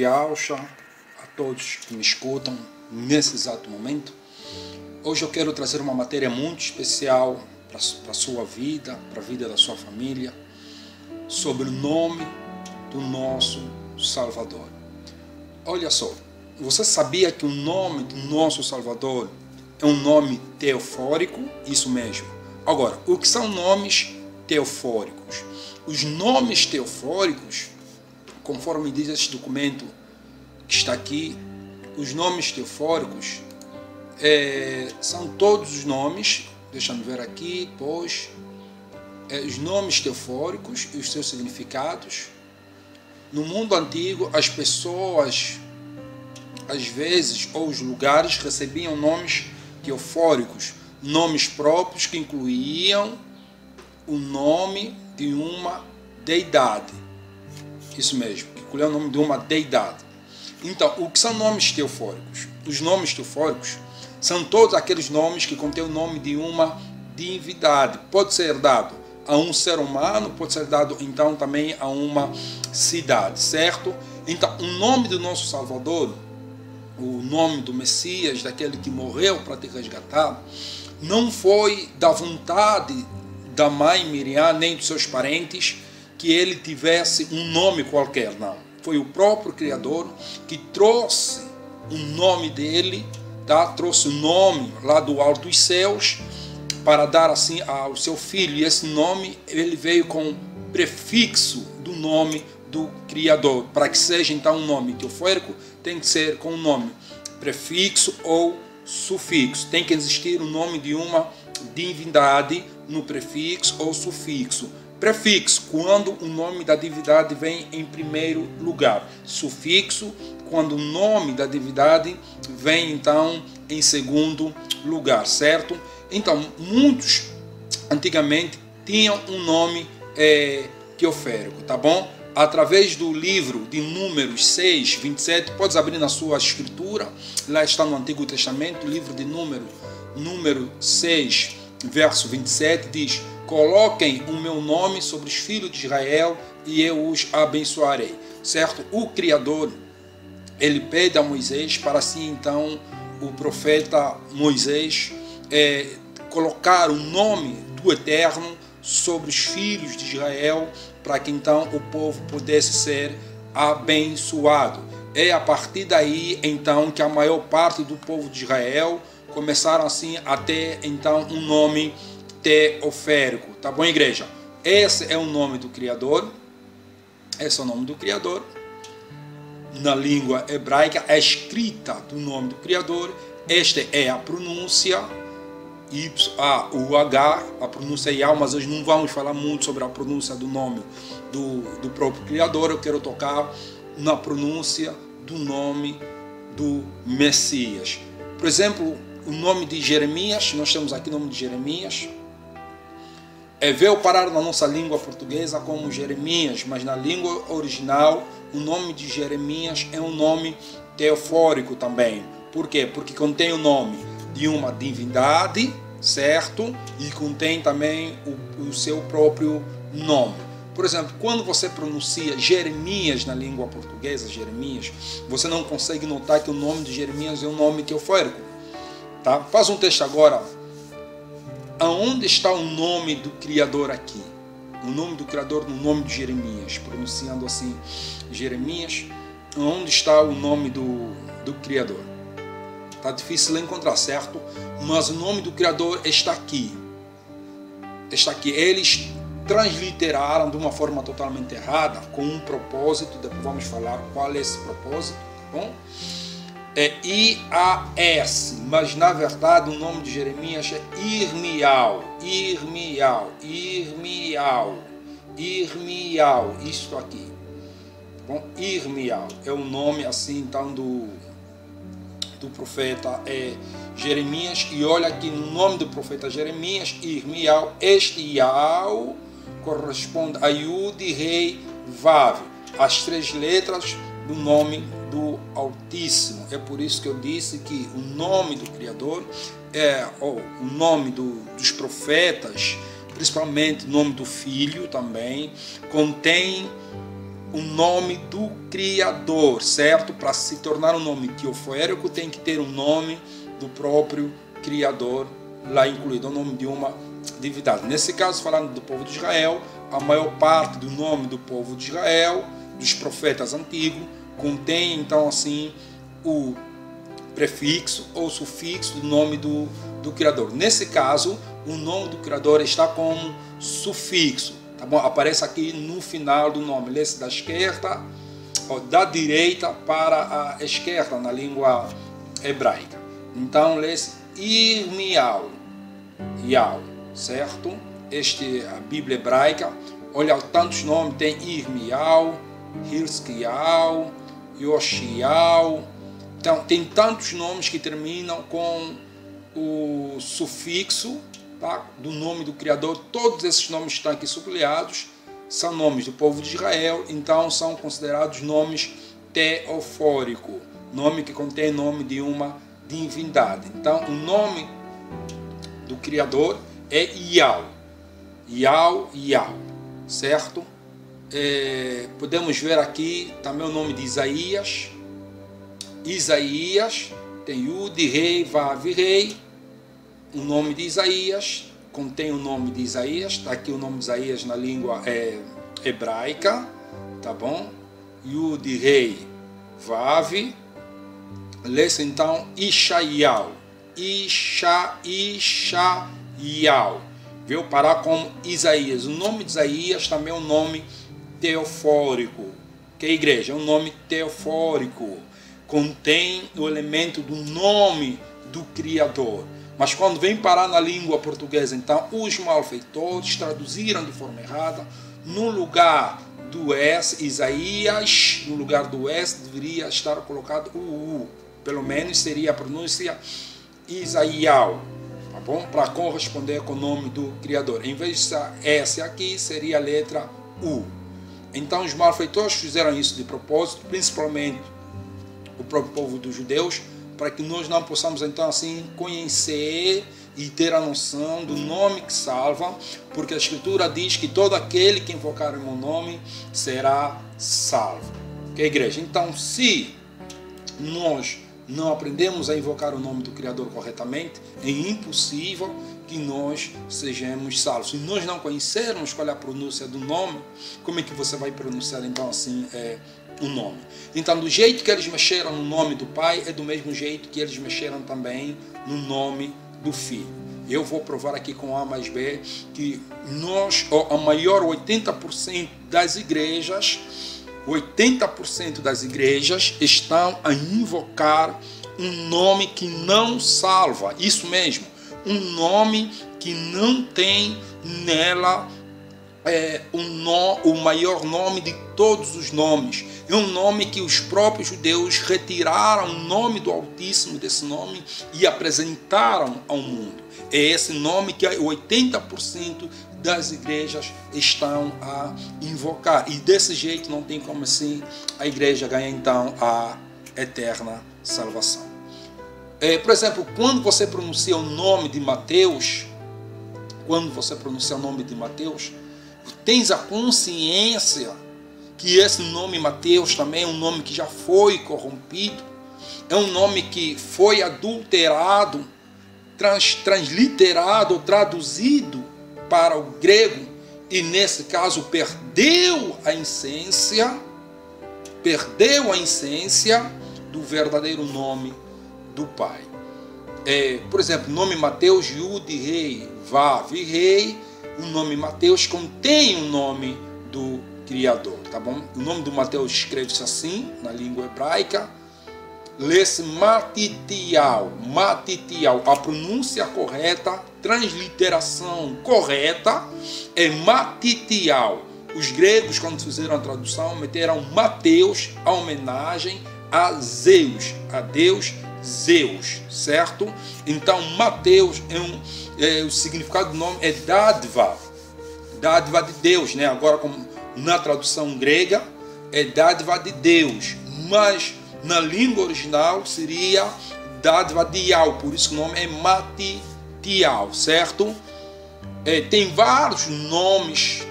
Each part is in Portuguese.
Yausha, a todos que me escutam nesse exato momento. Hoje eu quero trazer uma matéria muito especial para a sua vida, para a vida da sua família, sobre o nome do nosso Salvador. Olha só, você sabia que o nome do nosso Salvador é um nome teofórico? Isso mesmo. Agora, o que são nomes teofóricos? Os nomes teofóricos, conforme diz esse documento que está aqui, os nomes teofóricos são todos os nomes, deixa-me ver aqui, pois, os nomes teofóricos e os seus significados. No mundo antigo, as pessoas, às vezes, ou os lugares, recebiam nomes teofóricos, nomes próprios que incluíam o nome de uma deidade. Isso mesmo, que incluía o nome de uma deidade. Então, o que são nomes teofóricos? Os nomes teofóricos são todos aqueles nomes que contêm o nome de uma divindade. Pode ser dado a um ser humano, pode ser dado então também a uma cidade, certo? Então, o nome do nosso Salvador, o nome do Messias, daquele que morreu para te resgatar, não foi da vontade da mãe Miriam, nem dos seus parentes, que ele tivesse um nome qualquer, não. Foi o próprio Criador que trouxe o nome dele, tá? Trouxe o nome lá do alto dos céus para dar assim ao seu filho. E esse nome, ele veio com o prefixo do nome do Criador. Para que seja então um nome teofórico, tem que ser com o nome prefixo ou sufixo. Tem que existir o nome de uma divindade no prefixo ou sufixo. Prefixo, quando o nome da divindade vem em primeiro lugar. Sufixo, quando o nome da divindade vem então em segundo lugar, certo? Então, muitos antigamente tinham um nome teofórico, tá bom? Através do livro de Números 6, 27, podes abrir na sua escritura, lá está no Antigo Testamento, livro de número 6, verso 27, diz: coloquem o meu nome sobre os filhos de Israel e eu os abençoarei, certo? O Criador, ele pede a Moisés para assim então o profeta Moisés colocar o nome do Eterno sobre os filhos de Israel, para que então o povo pudesse ser abençoado. É a partir daí então que a maior parte do povo de Israel começaram assim a ter então um nome teofórico, tá bom, igreja? Esse é o nome do Criador. Esse é o nome do Criador. Na língua hebraica, a escrita do nome do Criador. Esta é a pronúncia Y-A-U-H, a pronúncia Yah, mas hoje não vamos falar muito sobre a pronúncia do nome do próprio Criador. Eu quero tocar na pronúncia do nome do Messias. Por exemplo, o nome de Jeremias, nós temos aqui o nome de Jeremias, veio parar na nossa língua portuguesa como Jeremias, mas na língua original o nome de Jeremias é um nome teofórico também. Por quê? Porque contém o nome de uma divindade, certo? E contém também o seu próprio nome. Por exemplo, quando você pronuncia Jeremias na língua portuguesa, Jeremias, você não consegue notar que o nome de Jeremias é um nome teofórico, tá? Faz um teste agora. Aonde está o nome do Criador aqui? O nome do Criador no nome de Jeremias, pronunciando assim Jeremias, onde está o nome do Criador? Está difícil encontrar, certo? Mas o nome do Criador está aqui. Está aqui. Eles transliteraram de uma forma totalmente errada, com um propósito. Depois vamos falar qual é esse propósito, tá bom? É I-A-S, mas na verdade o nome de Jeremias é Irmial, isto aqui, tá bom? Irmial é o nome assim então do profeta Jeremias. E olha aqui no nome do profeta Jeremias, Irmial, este Iau corresponde a Yud, Rei, Vav, as três letras do nome do Altíssimo. É por isso que eu disse que o nome do Criador o nome dos profetas, principalmente o nome do Filho também, contém o nome do Criador, certo? Para se tornar um nome teofórico, tem que ter um nome do próprio Criador lá incluído, o nome de uma divindade. Nesse caso, falando do povo de Israel, a maior parte do nome do povo de Israel, dos profetas antigos, contém então assim o prefixo ou sufixo do nome do Criador. Nesse caso, o nome do Criador está como sufixo, tá bom? Aparece aqui no final do nome, lê-se da esquerda, ou da direita para a esquerda na língua hebraica. Então lê-se Irmial, Yao, certo? A Bíblia hebraica, olha tantos nomes, tem Irmial, Hirskial, Yoshial. Então tem tantos nomes que terminam com o sufixo, tá, do nome do Criador. Todos esses nomes estão aqui sublinhados, são nomes do povo de Israel, então são considerados nomes teofóricos, nome que contém nome de uma divindade. Então o nome do Criador é Yao, Yao, certo? Podemos ver aqui também o nome de Isaías, tem Yud, Rei, Vav, Rei. O nome de Isaías contém o nome de Isaías, está aqui o nome de Isaías na língua hebraica, tá bom? Yud, Rei, Vav. Lê-se então Ishaial, veio parar como Isaías. O nome de Isaías também é um nome teofórico, que é a igreja, é um nome teofórico, contém o elemento do nome do Criador. Mas quando vem parar na língua portuguesa, então os malfeitores traduziram de forma errada. No lugar do S, Isaías, no lugar do S deveria estar colocado o U. Pelo menos seria a pronúncia Isaial, tá bom? Para corresponder com o nome do Criador. Em vez de S aqui, seria a letra U. Então os malfeitores fizeram isso de propósito, principalmente o próprio povo dos judeus, para que nós não possamos então assim conhecer e ter a noção do nome que salva, porque a Escritura diz que todo aquele que invocar o meu nome será salvo. Ok, igreja? Então, se nós não aprendemos a invocar o nome do Criador corretamente, é impossível que nós sejamos salvos. Se nós não conhecermos qual é a pronúncia do nome, como é que você vai pronunciar então assim o nome? Então, do jeito que eles mexeram no nome do Pai, é do mesmo jeito que eles mexeram também no nome do Filho. Eu vou provar aqui com A mais B que a maior 80% das igrejas, 80% das igrejas estão a invocar um nome que não salva. Isso mesmo, um nome que não tem nela o maior nome de todos os nomes. É um nome que os próprios judeus retiraram o nome do Altíssimo desse nome e apresentaram ao mundo. É esse nome que 80% das igrejas estão a invocar. E desse jeito não tem como assim a igreja ganhar então a eterna salvação. Por exemplo, quando você pronuncia o nome de Mateus, tens a consciência que esse nome Mateus também é um nome que já foi corrompido, é um nome que foi adulterado, transliterado, traduzido para o grego, e nesse caso perdeu a essência do verdadeiro nome do Pai. Por exemplo, o nome Mateus, Yud, Rei, Vav, Rei, o nome Mateus contém o nome do Criador, tá bom? O nome do Mateus escreve-se assim, na língua hebraica, lê-se Matitial, a pronúncia correta, transliteração correta é Matitial. Os gregos, quando fizeram a tradução, meteram Mateus, a homenagem a Zeus, a Deus Zeus, certo? Então Mateus o significado do nome é dádiva de Deus, né? Agora, como na tradução grega, é dádiva de Deus, mas na língua original seria dádiva de Yao, por isso que o nome é Matitial, certo? Tem vários nomes,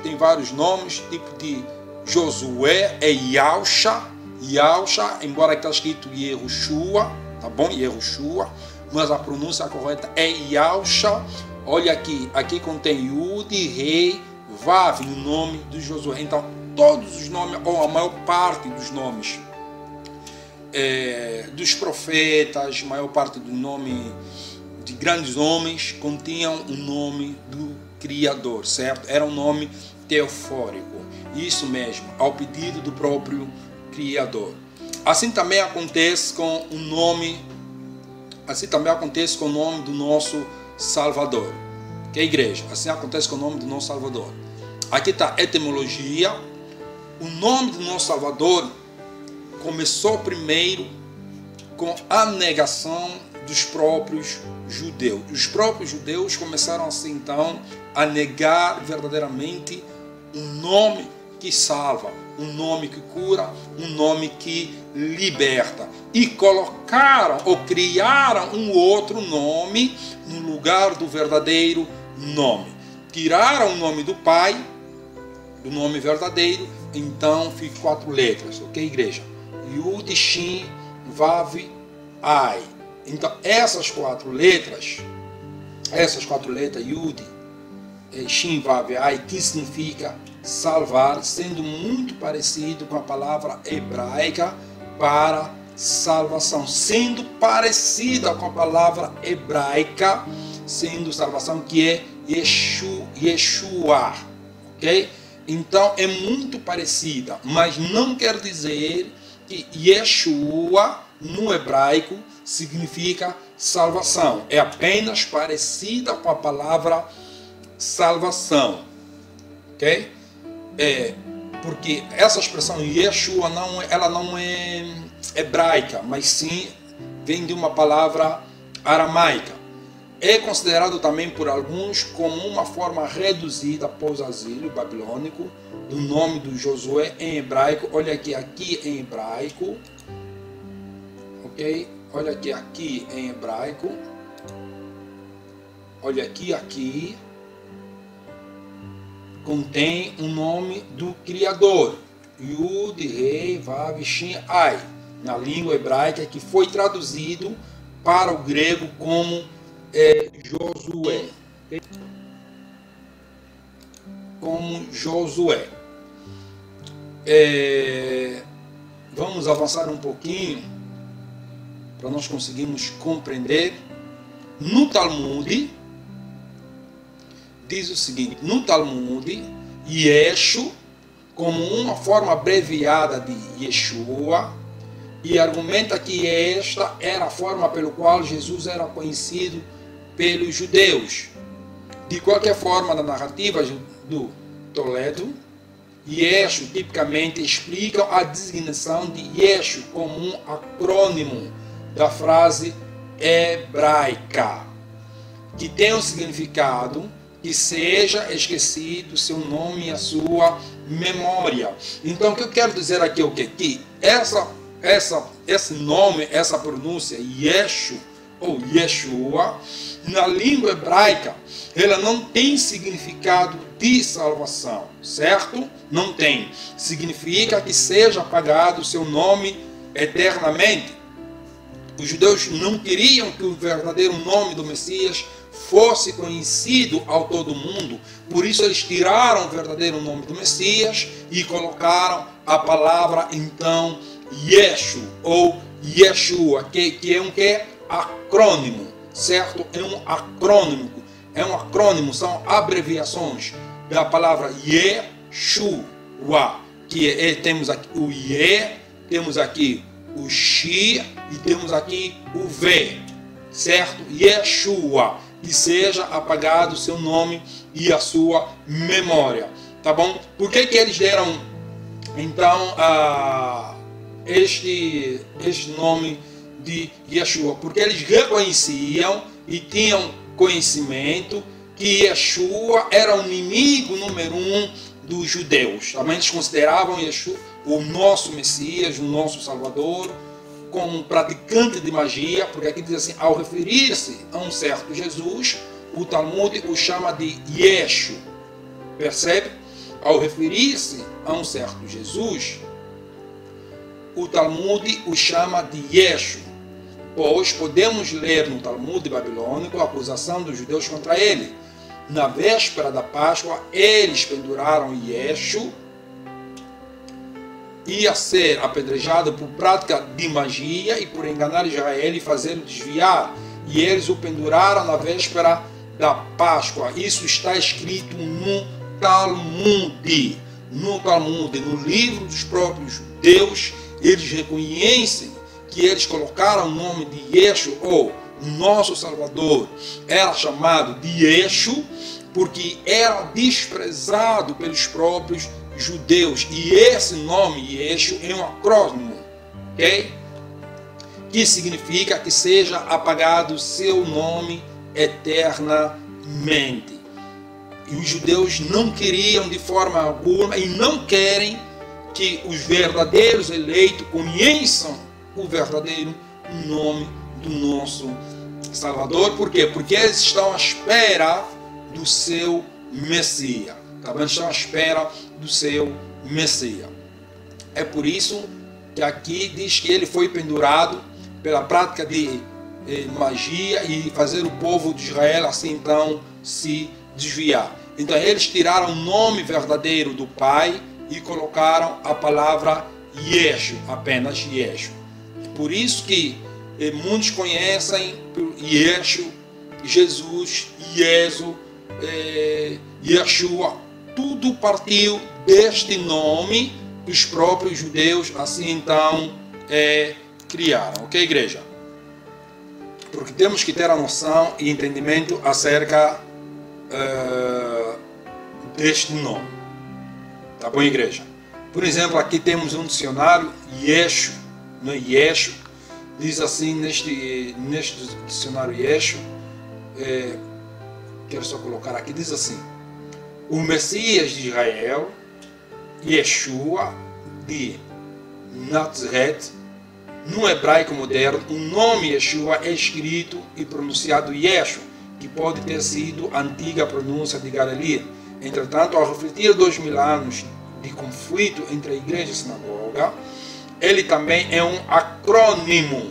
tipo de Josué é Yausha, embora aqui está escrito Yehoshua, tá bom? Yehoshua, mas a pronúncia correta é Yausha. Olha aqui contém Yud, Rei, Vav, o nome de Josué. Então, todos os nomes, ou a maior parte dos nomes dos profetas, a maior parte do nome de grandes homens continham o nome do Criador, certo? Era um nome teofórico. Isso mesmo, ao pedido do próprio Criador. Assim também acontece com o nome do nosso Salvador. Que é a igreja? Assim acontece com o nome do nosso Salvador. Aqui está a etimologia. O nome do nosso Salvador começou primeiro com a negação dos próprios judeus. Os próprios judeus começaram assim então a negar verdadeiramente um nome que salva, um nome que cura, um nome que liberta. E colocaram ou criaram um outro nome no lugar do verdadeiro nome. Tiraram o nome do Pai, do nome verdadeiro, então fica 4 letras, ok, igreja? Yud, Shin, Vav, Ai. Então essas 4 letras, Yud, Shin, Vav, Ai, que significa salvar, sendo muito parecido com a palavra hebraica para salvação, sendo parecida com a palavra hebraica, sendo salvação, que é Yeshua, ok? Então é muito parecida, mas não quer dizer que Yeshua no hebraico significa salvação, é apenas parecida com a palavra salvação, ok? Porque essa expressão Yeshua ela não é hebraica, mas sim vem de uma palavra aramaica. É considerado também por alguns como uma forma reduzida pós-exílio babilônico do nome do Josué em hebraico. Olha aqui em hebraico, ok? Olha aqui em hebraico. Olha aqui. Contém o nome do Criador, Yud, Rei, Vav, Shin, Ai, na língua hebraica, que foi traduzido para o grego como Josué. Como Josué. Vamos avançar um pouquinho para nós conseguirmos compreender. No Talmud diz o seguinte, no Talmud, Yeshu, como uma forma abreviada de Yeshua, e argumenta que esta era a forma pelo qual Jesus era conhecido pelos judeus. De qualquer forma, na narrativa do Toledo, Yeshu tipicamente explicam a designação de Yeshu como um acrônimo da frase hebraica, que tem um significado que seja esquecido seu nome e a sua memória. Então, o que eu quero dizer aqui é o quê? Que esse nome, essa pronúncia, Yeshu ou Yeshua, na língua hebraica, ela não tem significado de salvação, certo? Não tem. Significa que seja apagado o seu nome eternamente. Os judeus não queriam que o verdadeiro nome do Messias fosse conhecido ao todo mundo, por isso eles tiraram o verdadeiro nome do Messias e colocaram a palavra então Yeshu ou Yeshua, que é um acrônimo, certo? É um acrônimo, são abreviações da palavra Yeshua, temos aqui o Ye, temos aqui o Shi e temos aqui o V, certo? Yeshua, que seja apagado o seu nome e a sua memória, tá bom? Por que eles deram então este nome de Yeshua? Porque eles reconheciam e tinham conhecimento que Yeshua era o inimigo número 1 dos judeus. Também eles consideravam Yeshua o nosso Messias, o nosso Salvador, como um praticante de magia, porque aqui diz assim, ao referir-se a um certo Jesus, o Talmud o chama de Yeshu. Percebe? ao referir-se a um certo Jesus, o Talmud o chama de Yeshu, pois podemos ler no Talmud babilônico a acusação dos judeus contra ele. Na véspera da Páscoa, eles penduraram Yeshu, ia ser apedrejado por prática de magia e por enganar Israel e fazê-lo desviar. E eles o penduraram na véspera da Páscoa. Isso está escrito no Talmud. No livro dos próprios judeus, eles reconhecem que eles colocaram o nome de Yeshu, ou nosso Salvador, era chamado de Yeshu, porque era desprezado pelos próprios judeus. E esse nome Yeshu é um acrônimo, ok? Que significa que seja apagado seu nome eternamente. E os judeus não queriam de forma alguma e não querem que os verdadeiros eleitos conheçam o verdadeiro nome do nosso Salvador. Por quê? Porque eles estão à espera do seu Messias. Tá bem? Estão à espera do seu Messias. É por isso que aqui diz que ele foi pendurado pela prática de magia e fazer o povo de Israel assim então se desviar. Então eles tiraram o nome verdadeiro do Pai e colocaram a palavra Yeshu, apenas Yeshu. Por isso que muitos conhecem Yeshu, Jesus, Yesu, Yeshua. Tudo partiu deste nome que os próprios judeus assim então criaram. Ok, igreja? Porque temos que ter a noção e entendimento acerca deste nome. Tá bom, igreja? Por exemplo, aqui temos um dicionário, Yeshu, não é Yeshu, diz assim neste dicionário Yeshu, quero só colocar aqui, diz assim: o Messias de Israel, Yeshua de Nazareth. No hebraico moderno, o nome Yeshua é escrito e pronunciado Yeshu, que pode ter sido a antiga pronúncia de Galileia. Entretanto, ao refletir 2000 anos de conflito entre a igreja e a sinagoga, ele também é um acrônimo.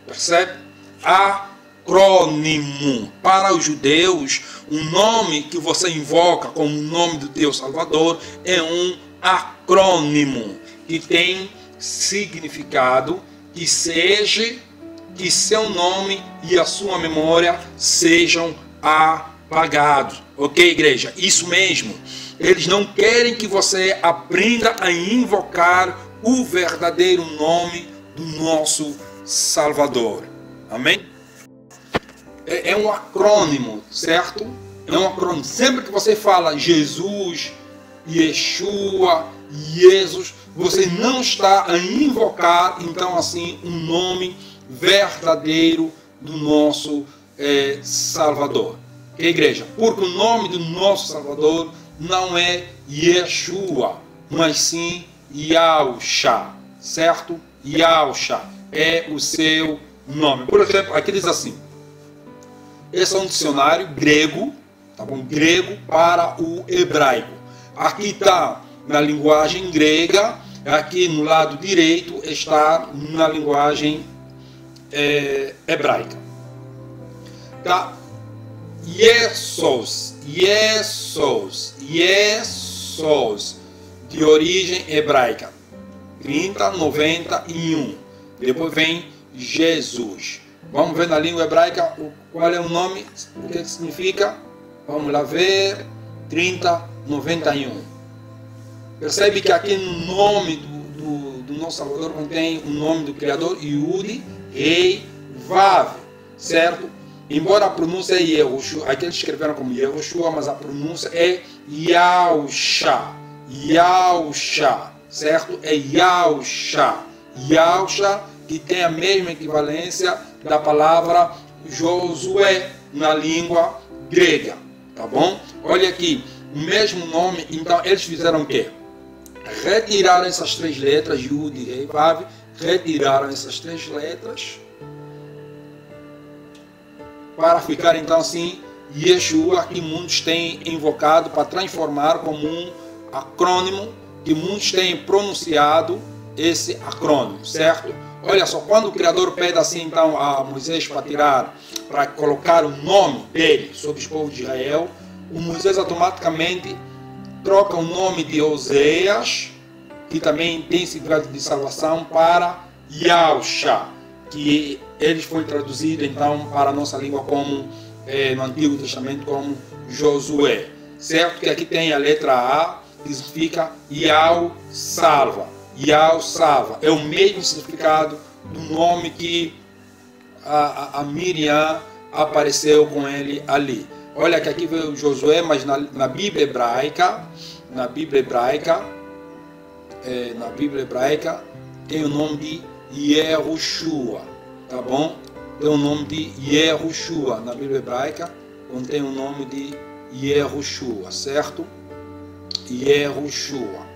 Percebe? Acrônimo. Para os judeus, o nome que você invoca como o nome do teu Salvador é um acrônimo, que tem significado que seja que seu nome e a sua memória sejam apagados. Ok, igreja? Isso mesmo. Eles não querem que você aprenda a invocar o verdadeiro nome do nosso Salvador. Amém? É um acrônimo, certo? É um acrônimo. Sempre que você fala Jesus, Yeshua, Jesus, você não está a invocar, então, assim, um nome verdadeiro do nosso Salvador. Ok, igreja? Porque o nome do nosso Salvador não é Yeshua, mas sim Yahusha, certo? Yahusha é o seu nome. Por exemplo, aqui diz assim: esse é um dicionário grego, tá bom? Grego para o hebraico. Aqui está na linguagem grega, aqui no lado direito está na linguagem hebraica. Tá? Yesos, de origem hebraica, 3091. Depois vem Jesus. Vamos ver na língua hebraica qual é o nome, o que significa. Vamos lá ver. 3091. Percebe que aqui no nome do nosso Salvador contém o nome do Criador, Yud, Rei, Vav, certo? Embora a pronúncia é Yehoshua, aqui eles escreveram como Yehoshua, mas a pronúncia é Yahusha, Yahusha, certo? É Yahusha, Yahusha, que tem a mesma equivalência da palavra Josué na língua grega, tá bom? Olha aqui, o mesmo nome, então eles fizeram o quê? Retiraram essas três letras, Yud, Rei, Vav, retiraram essas três letras para ficar então assim Yeshua, que muitos têm invocado para transformar como um acrônimo, que muitos têm pronunciado esse acrônimo, certo? Olha só, quando o Criador pede assim então a Moisés para colocar o nome dele sobre os povos de Israel, o Moisés automaticamente troca o nome de Oséias, que também tem significado de salvação, para Yahusha, que ele foi traduzido então para a nossa língua como no Antigo Testamento como Josué, certo? Que aqui tem a letra A, que significa Yahweh salva. Yahweh salva é o mesmo significado do nome que a Miriam apareceu com ele ali. Olha que aqui veio Josué, mas na Bíblia hebraica, tem o nome de Yehoshua, tá bom? Tem o nome de Yehoshua na Bíblia hebraica, contém o nome de Yehoshua, certo? Yehoshua,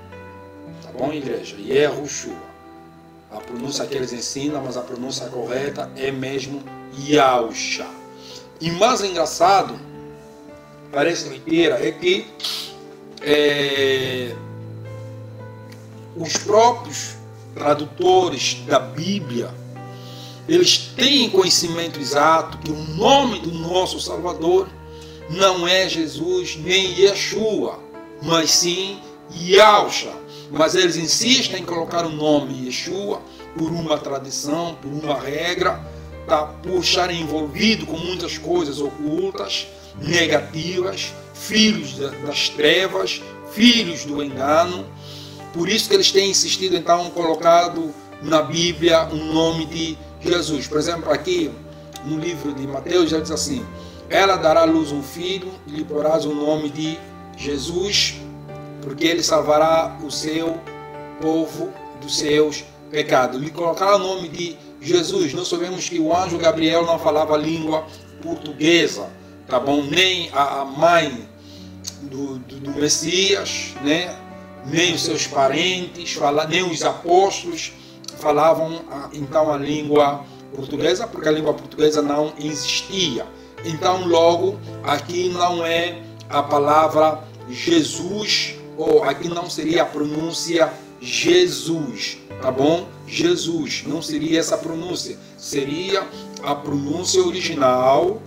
tá bom, igreja? Yehoshua. A pronúncia que eles ensinam, mas a pronúncia correta é mesmo Yahusha. E mais engraçado, parece mentira, é que os próprios tradutores da Bíblia, eles têm conhecimento exato que o nome do nosso Salvador não é Jesus nem Yeshua, mas sim Yahusha. Mas eles insistem em colocar o nome Yeshua por uma tradição, por uma regra, tá? Por estarem envolvidos com muitas coisas ocultas, negativas, filhos das trevas, filhos do engano. Por isso que eles têm insistido então colocado na Bíblia o nome de Jesus. Por exemplo, aqui no livro de Mateus já diz assim: ela dará à luz um filho e lhe porás o nome de Jesus, porque ele salvará o seu povo dos seus pecados. Lhe colocará o nome de Jesus. Nós sabemos que o anjo Gabriel não falava a língua portuguesa, tá bom? Nem a mãe do Messias, né? Nem os seus parentes, nem os apóstolos falavam então a língua portuguesa, porque a língua portuguesa não existia. Então logo aqui não é a palavra Jesus, ou aqui não seria a pronúncia Jesus, tá bom? Jesus, não seria essa pronúncia, seria a pronúncia original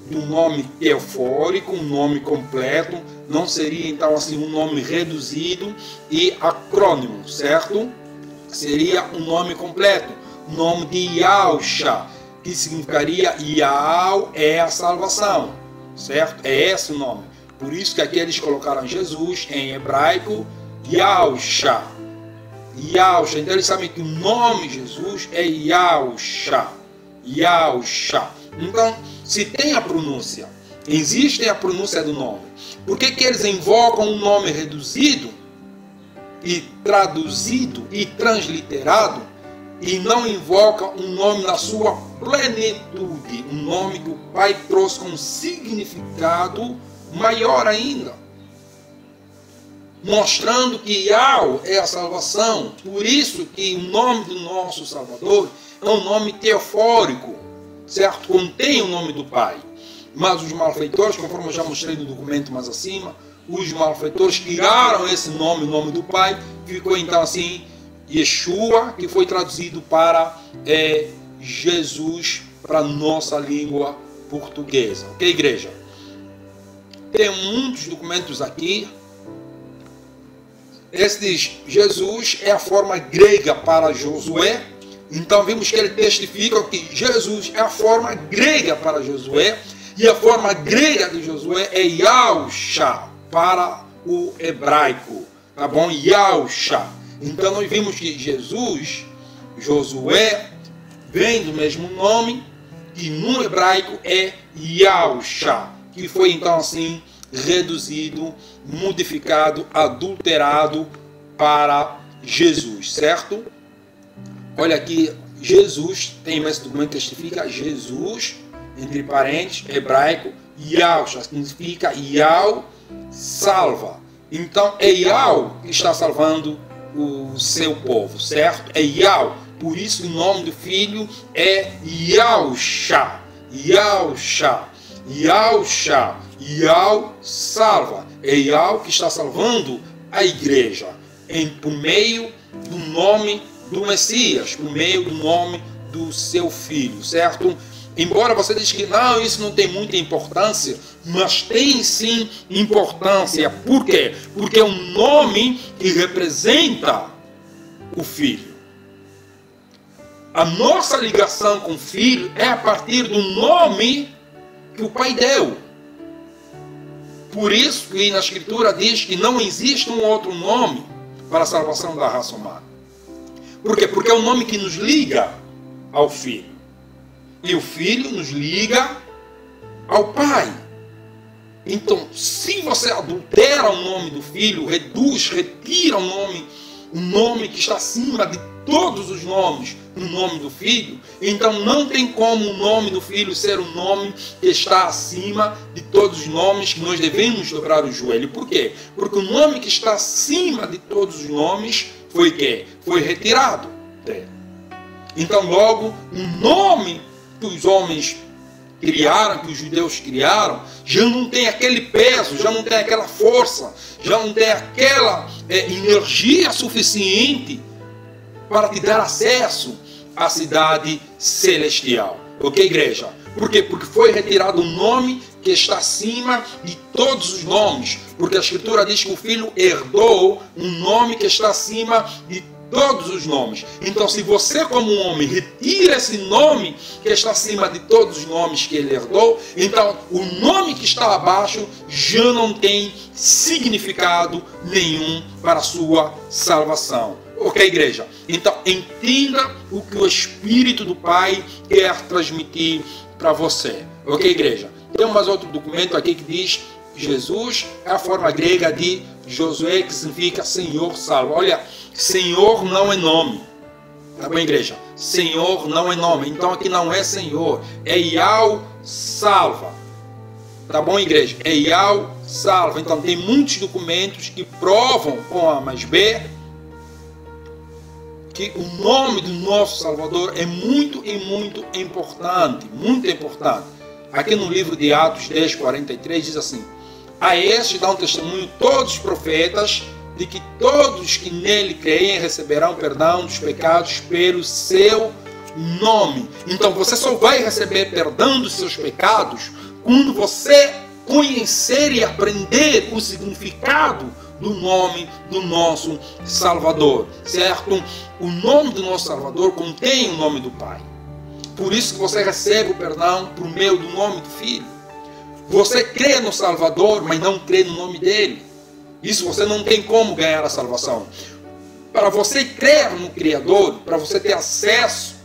do nome teofórico, um nome completo, não seria então assim um nome reduzido e acrônimo, certo? Seria um nome completo, o nome de Yahusha, que significaria Yahweh é a salvação, certo? É esse o nome. Por isso que aqui eles colocaram Jesus em hebraico Yahusha. Yahusha. Então eles sabem que o nome Jesus é Yahusha. Yahusha. Então, se tem a pronúncia, existe a pronúncia do nome, por que eles invocam um nome reduzido e traduzido e transliterado e não invocam um nome na sua plenitude, um nome que o Pai trouxe com um significado maior ainda, mostrando que Yahweh é a salvação? Por isso que o nome do nosso Salvador é um nome teofórico, certo? Contém o nome do Pai. Mas os malfeitores, conforme eu já mostrei no documento mais acima, os malfeitores tiraram esse nome, o nome do Pai, ficou então assim Yeshua, que foi traduzido para Jesus, para a nossa língua portuguesa. Ok, igreja? Tem muitos documentos aqui. Esse diz: Jesus é a forma grega para Josué. Então vimos que ele testifica que Jesus é a forma grega para Josué. E a forma grega de Josué é Yahusha para o hebraico. Tá bom? Yahusha. Então nós vimos que Jesus, Josué, vem do mesmo nome, que no hebraico é Yahusha, que foi então assim reduzido, modificado, adulterado para Jesus, certo? Olha aqui, Jesus, tem esse documento que testifica Jesus, entre parênteses, hebraico, Yahusha, significa Yahweh salva. Então é Yahweh que está salvando o seu povo, certo? É Yahweh. Por isso o nome do filho é Yahusha. Yahusha. Yahusha, Yah salva. É Yah que está salvando a igreja por meio do nome do Messias, por meio do nome do seu filho, certo? Embora você diz que não, isso não tem muita importância, mas tem sim importância. Por quê? Porque é um nome que representa o filho. A nossa ligação com o filho é a partir do nome que o pai deu. Por isso que na Escritura diz que não existe um outro nome para a salvação da raça humana. Por quê? Porque é o nome que nos liga ao filho. E o filho nos liga ao pai. Então, se você adultera o nome do filho, retira o nome que está acima de todos os nomes, o nome do filho, então não tem como o nome do filho ser um nome que está acima de todos os nomes que nós devemos dobrar o joelho. Por quê? Porque o nome que está acima de todos os nomes foi quê? Foi retirado dele. Então, logo, o nome que os homens criaram, que os judeus criaram, já não tem aquele peso, já não tem aquela força, já não tem aquela energia suficiente para te dar acesso à cidade celestial. Ok, igreja? Por quê? Porque foi retirado um nome que está acima de todos os nomes. Porque a Escritura diz que o Filho herdou um nome que está acima de todos os nomes. Então, se você como um homem retira esse nome que está acima de todos os nomes que ele herdou, então o nome que está abaixo já não tem significado nenhum para a sua salvação. Ok, igreja? Então, entenda o que o Espírito do Pai quer transmitir para você. Ok, igreja? Tem mais outro documento aqui que diz Jesus é a forma grega de Josué, que significa Senhor salva. Olha, Senhor não é nome. Tá bom, igreja? Senhor não é nome. Então aqui não é Senhor. É Yah salva. Tá bom, igreja? É Yah salva. Então tem muitos documentos que provam com A mais B que o nome do nosso Salvador é muito e muito importante. Muito importante. Aqui no livro de Atos 10:43 diz assim: a este dão testemunho todos os profetas de que todos que nele creem receberão perdão dos pecados pelo seu nome. Então você só vai receber perdão dos seus pecados quando você conhecer e aprender o significado do nome do nosso Salvador, certo? O nome do nosso Salvador contém o nome do Pai. Por isso que você recebe o perdão por meio do nome do Filho. Você crê no Salvador, mas não crê no nome dele. Isso você não tem como ganhar a salvação. Para você crer no Criador, para você ter acesso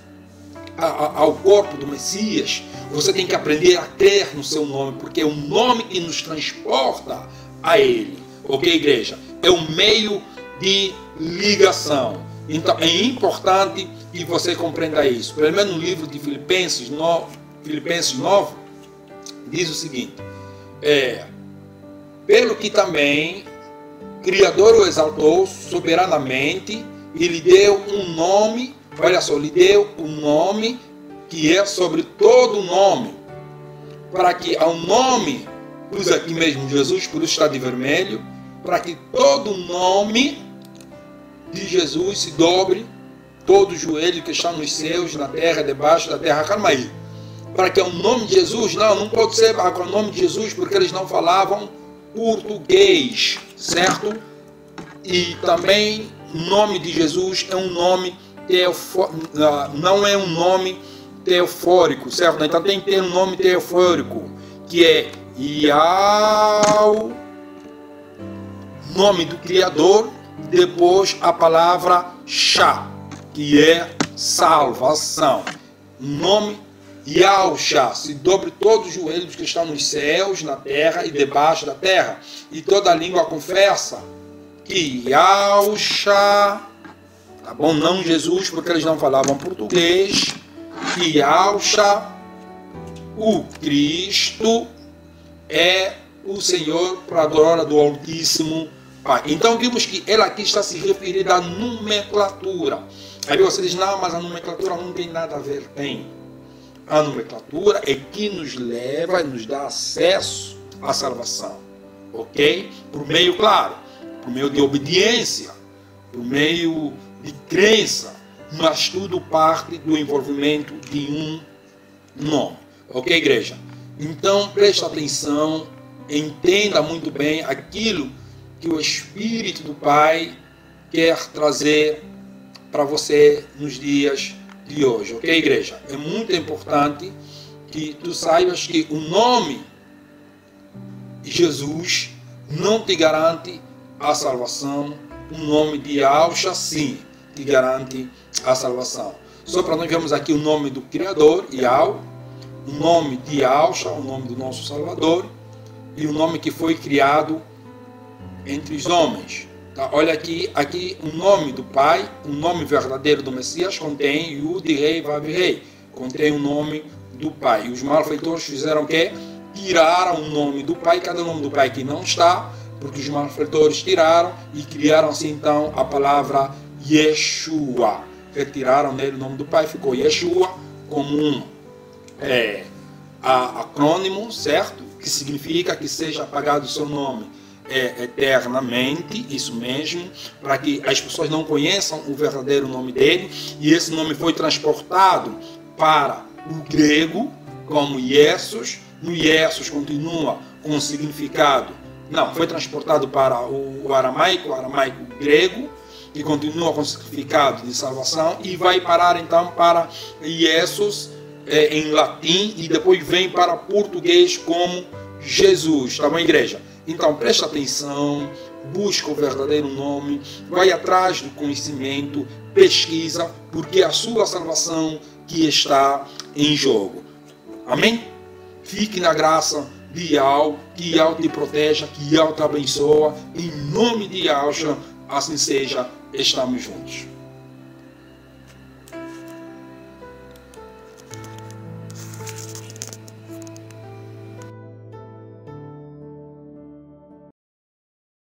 ao corpo do Messias, você tem que aprender a crer no seu nome, porque é o nome que nos transporta a ele. Ok, igreja? É um meio de ligação. Então é importante que você compreenda isso. Pelo menos no livro de Filipenses 9, diz o seguinte: pelo que também Criador o exaltou soberanamente e lhe deu um nome, olha só, lhe deu um nome que é sobre todo nome, para que ao nome, usa aqui mesmo Jesus, por isso está de vermelho, para que todo nome de Jesus se dobre, todo joelho que está nos céus, na terra, debaixo da terra. Calma aí. Para que o nome de Jesus, não pode ser para o nome de Jesus, porque eles não falavam português, certo? E também o nome de Jesus é um nome não é um nome teofórico, certo? Então tem que ter um nome teofórico, que é Yah, nome do Criador, depois a palavra Shah, que é salvação. Nome Yahusha, se dobre todos os joelhos que estão nos céus, na terra e debaixo da terra, e toda a língua confessa que Yahusha, tá bom? Não Jesus, porque eles não falavam português, que Yahusha, o Cristo, é o Senhor para a glória do Altíssimo Pai. Então vimos que ela aqui está se referindo à nomenclatura. Aí você diz, não, mas a nomenclatura não tem nada a ver. Tem. a nomenclatura é que nos leva e nos dá acesso à salvação. Ok? Por meio, claro, por meio de obediência, por meio de crença, mas tudo parte do envolvimento de um nome. Ok, igreja? Então, preste atenção, entenda muito bem aquilo que o Espírito do Pai quer trazer para você nos dias de hoje. Ok, igreja? É muito importante que tu saibas que o nome Jesus não te garante a salvação. O nome de Yahshua, sim, te garante a salvação. Só para nós vermos aqui o nome do Criador, Yahweh, o nome de Yahshua, o nome do nosso Salvador, e o nome que foi criado entre os homens. Tá? Olha aqui o nome do Pai, o nome verdadeiro do Messias contém Yud, Rei, Vav, Rei. Contém o nome do Pai. E os malfeitores fizeram o quê? Tiraram o nome do Pai, cada nome do Pai que não está, porque os malfeitores tiraram e criaram assim então a palavra Yeshua. Retiraram dele o nome do Pai, ficou Yeshua como um acrônimo, certo? Que significa que seja apagado o seu nome eternamente, isso mesmo, para que as pessoas não conheçam o verdadeiro nome dele. E esse nome foi transportado para o grego como Jesus. No Jesus continua com o significado, não, foi transportado para o aramaico grego, que continua com o significado de salvação, e vai parar então para Jesus em latim, e depois vem para português como Jesus. Tá bom, igreja? Então presta atenção, busca o verdadeiro nome, vai atrás do conhecimento, pesquisa, porque é a sua salvação que está em jogo. Amém? Fique na graça de Yahweh, que Yahweh te proteja, que Yahweh te abençoa. Em nome de Yahshua, assim seja, estamos juntos.